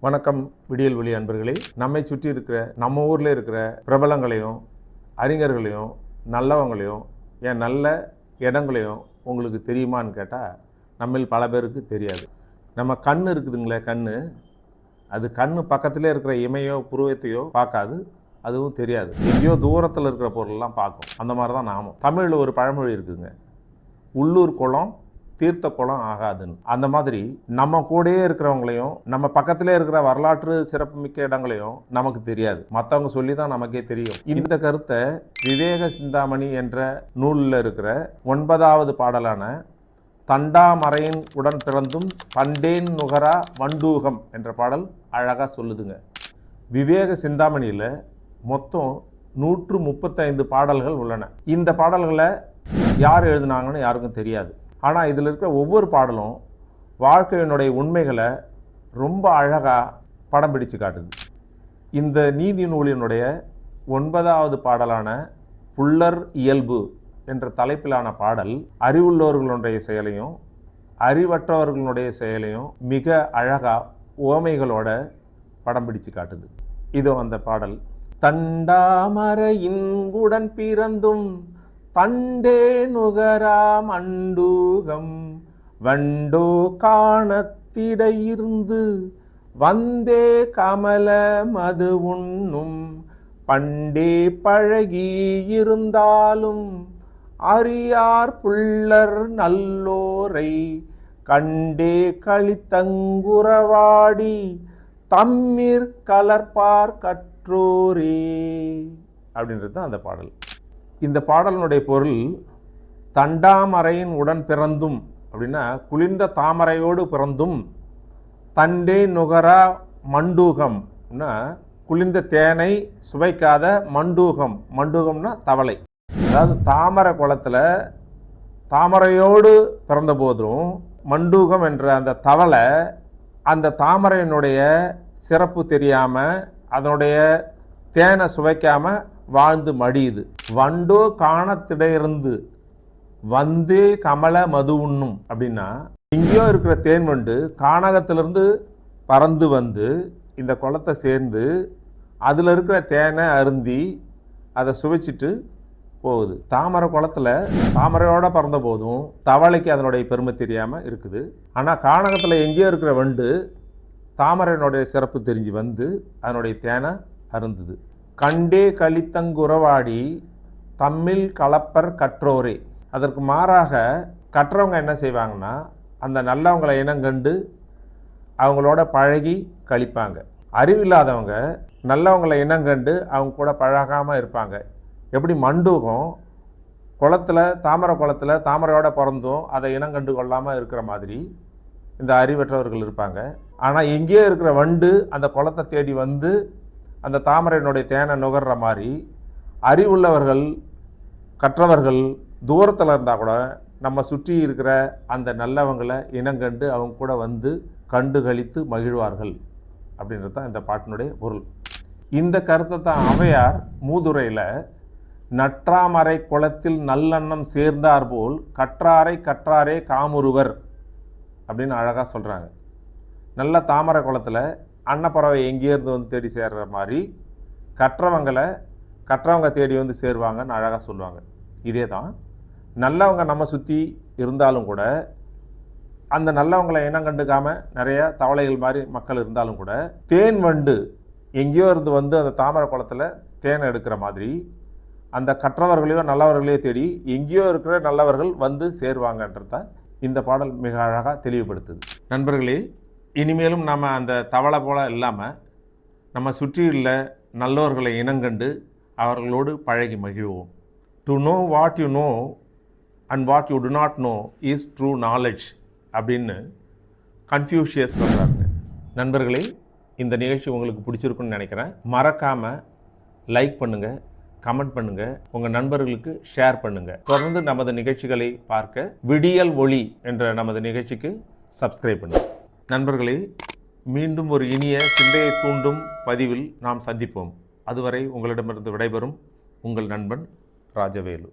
வணக்கம் விடியல் ஒளி அன்பர்களே. நம்மை சுற்றி இருக்கிற நம்ம ஊரில் இருக்கிற பிரபலங்களையும் அறிஞர்களையும் நல்லவங்களையும் நல்ல இடங்களையும் உங்களுக்கு தெரியுமான்னு கேட்டால் நம்மில் பல பேருக்கு தெரியாது. நம்ம கண் இருக்குதுங்களே, அது கண் பக்கத்திலே இருக்கிற இமையோ புருவத்தையோ பார்க்காது, அதுவும் தெரியாது. எங்கேயோ தூரத்தில் இருக்கிற பொருளெல்லாம் பார்க்கும். அந்த மாதிரி தான் நாமும். தமிழில் ஒரு பழமொழி இருக்குதுங்க, உள்ளூர் குளம் தீர்த்த குளம் ஆகாதுன்னு. அந்த மாதிரி நம்ம கூடயே இருக்கிறவங்களையும் நம்ம பக்கத்திலே இருக்கிற வரலாற்று சிறப்புமிக்க இடங்களையும் நமக்கு தெரியாது, மற்றவங்க சொல்லி தான் நமக்கே தெரியும். இந்த கருத்தை விவேக சிந்தாமணி என்ற நூலில் இருக்கிற 9வது பாடலான தண்டாமரையின் உடன் பிறந்தும் பண்டேன் நுகரா வண்டூகம் என்ற பாடல் அழகாக சொல்லுதுங்க. விவேக சிந்தாமணியில் மொத்தம் 135 பாடல்கள் உள்ளன. இந்த பாடல்களை யார் எழுதினாங்கன்னு யாருக்கும் தெரியாது. ஆனால் இதில் இருக்கிற ஒவ்வொரு பாடலும் வாழ்க்கையினுடைய உண்மைகளை ரொம்ப அழகாக படம் பிடிச்சு காட்டுது. இந்த நீதி நூலினுடைய 9வது பாடலான புல்லர் இயல்பு என்ற தலைப்பிலான பாடல் அறிவுள்ளவர்களுடைய செயலையும் அறிவற்றவர்களுடைய செயலையும் மிக அழகாக உவமைகளோட படம் பிடிச்சு காட்டுது. இதோ அந்த பாடல். தண்டாமரையின் உடன் பிறந்தும் தண்டே நுகரா மண்டூகம் வண்டோ காணத்திடையிருந்து வந்தே கமல மது உண்ணும் பண்டே பழகி இருந்தாலும் அறியார் புல்லர் நல்லோரை கண்டே களித்தங்குறவாடி தம்மிற் கலர்பார் கற்றோரே அப்படின்றது தான் அந்த பாடல். இந்த பாடலினுடைய பொருள், தண்டாமரையின் உடன் பிறந்தும் அப்படின்னா குளிர்ந்த தாமரையோடு பிறந்தும், தண்டே நுகரா மண்டூகம் குளிர்ந்த தேனை சுவைக்காத மண்டூகம், மண்டூகம்னா தவளை. அதாவது தாமரை குளத்தில் தாமரையோடு பிறந்த போதும் மண்டூகம் என்ற அந்த தவளை அந்த தாமரையினுடைய சிறப்பு தெரியாமல் அதனுடைய தேனை சுவைக்காமல் வாழ்ந்து மடியுது. வண்டோ காணத்திடையிருந்து வந்தே கமல மது உண்ணும் அப்படின்னா, எங்கேயோ இருக்கிற தேன் வண்டு கானகத்திலிருந்து பறந்து வந்து இந்த குளத்தை சேர்ந்து அதில் இருக்கிற தேனை அருந்தி அதை சுவைச்சிட்டு போகுது. தாமரை குளத்தில் தாமரையோடு பறந்த போதும் தவளைக்கு அதனுடைய பெருமை தெரியாமல் இருக்குது. ஆனால் கானகத்தில் எங்கேயோ இருக்கிற வண்டு தாமரையினுடைய சிறப்பு தெரிஞ்சு வந்து அதனுடைய தேனை அருந்துது. கண்டே களித்தங்குறவாடி தம்மில் கலப்பர் கற்றோரே. அதற்கு மாறாக கற்றவங்க என்ன செய்வாங்கன்னா, அந்த நல்லவங்களை இனங்கண்டு அவங்களோட பழகி கழிப்பாங்க. அறிவில்லாதவங்க நல்லவங்களை இனங்கண்டு அவங்க கூட பழகாமல் இருப்பாங்க. எப்படி மண்டூகம் குளத்தில் தாமரை குளத்தில் தாமரையோட பிறந்தும் அதை இனங்கண்டு கொள்ளாமல் இருக்கிற மாதிரி இந்த அறிவற்றவர்கள் இருப்பாங்க. ஆனால் எங்கேயோ இருக்கிற வண்டு அந்த குளத்தை தேடி வந்து அந்த தாமரையினுடைய தேனை நுகர்ற மாதிரி அறிவுள்ளவர்கள் கற்றவர்கள் தூரத்தில் இருந்தால் கூட நம்ம சுற்றி இருக்கிற அந்த நல்லவங்களை இனங்கண்டு அவங்க கூட வந்து கண்டு கழித்து மகிழ்வார்கள் அப்படின்றது தான் இந்த பாட்டினுடைய பொருள். இந்த கருத்தை தான் ஔவையார் மூதுரையில் நற்றாமரை குளத்தில் நல்லெண்ணம் சேர்ந்தார் போல் கற்றாரை கற்றாரே காமுறுவர் அப்படின்னு அழகாக சொல்கிறாங்க. நல்ல தாமரை குளத்தில் அன்னப்பறவை எங்கேயிருந்து வந்து தேடி சேர்கிற மாதிரி கற்றவங்க தேடி வந்து சேருவாங்கன்னு அழகாக சொல்லுவாங்க. இதே தான் நல்லவங்க நம்ம சுற்றி இருந்தாலும் கூட அந்த நல்லவங்களை இனம் கண்டுக்காமல் நிறைய தவளைகள் மாதிரி மக்கள் இருந்தாலும் கூட தேன் வண்டு எங்கேயோ இருந்து வந்து அந்த தாமரை குளத்தில் தேனை எடுக்கிற மாதிரி அந்த கற்றவர்களையோ நல்லவர்களையோ தேடி எங்கேயோ இருக்கிற நல்லவர்கள் வந்து சேருவாங்கன்றத இந்த பாடல் மிக அழகாக தெளிவுபடுத்துது. நண்பர்களே, இனிமேலும் நம்ம அந்த தவளை போல இல்லாமல் நம்ம சுற்றியுள்ள நல்லவர்களை இனங்கண்டு அவர்களோடு பழகி மகிழ்வோம். To know what you know and what you do not know is true knowledge அப்படின்னு கன்ஃபியூஷியஸ் சொல்கிறாங்க. நண்பர்களே, இந்த நிகழ்ச்சி உங்களுக்கு பிடிச்சிருக்குன்னு நினைக்கிறேன். மறக்காமல் லைக் பண்ணுங்கள், கமெண்ட் பண்ணுங்கள், உங்கள் நண்பர்களுக்கு ஷேர் பண்ணுங்கள். தொடர்ந்து நமது நிகழ்ச்சிகளை பார்க்க விடியல் ஒளி என்ற நமது நிகழ்ச்சிக்கு சப்ஸ்கிரைப் பண்ணுங்கள். நண்பர்களே, மீண்டும் ஒரு இனிய சிந்தையை தூண்டும் பதிவில் நாம் சந்திப்போம். அதுவரை உங்களிடமிருந்து விடைபெறும் உங்கள் நண்பன் ராஜவேலு.